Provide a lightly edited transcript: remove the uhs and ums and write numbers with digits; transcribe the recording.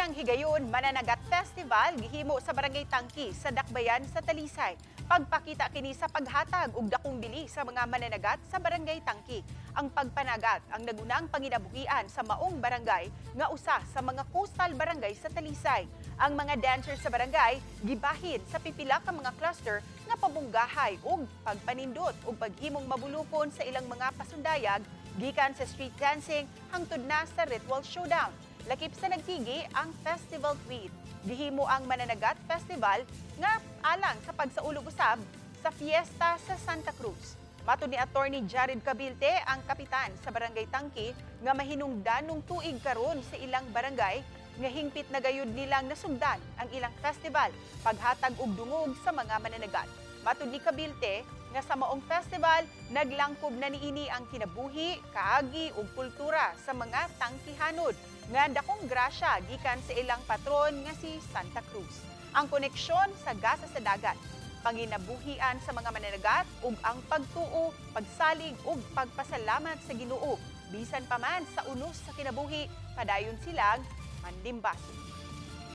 Unang higayon Mananagat Festival gihimo sa Barangay Tangki sa Dakbayan sa Talisay. Pagpakita kini sa paghatag og dakong bili sa mga mananagat sa Barangay Tangki. Ang pagpanagat ang nagunang panginabuhian sa maong barangay nga usa sa mga coastal barangay sa Talisay. Ang mga dancers sa barangay gibahin sa pipila ka mga cluster nga pabunggahay ug pagpanindot ug paghimong mabulukon sa ilang mga pasundayag gikan sa street dancing hangtod na sa ritual showdown. Lakip sa nagtigi ang festival tweet. Gihimo ang Mananagat Festival nga alang sa pagsaulog usab sa fiesta sa Santa Cruz. Matud ni Attorney Jared Cabilte, ang kapitan sa Barangay Tangki, nga mahinungdan nung tuig karon sa ilang barangay nga hingpit na gayud nilang nasugdan ang ilang festival paghatag og dungog sa mga mananagat. Matud ni Cabilte nga sa maong festival naglangkob na niini ang kinabuhi, kaagi ug kultura sa mga tangkihanod nga dakong grasya gikan sa ilang patron nga si Santa Cruz. Ang koneksyon sa gasa sa dagat, panginabuhian sa mga mananagat ug ang pagtuo, pagsalig ug pagpasalamat sa Ginoo bisan pa man sa unos sa kinabuhi, padayon silang manlimbason.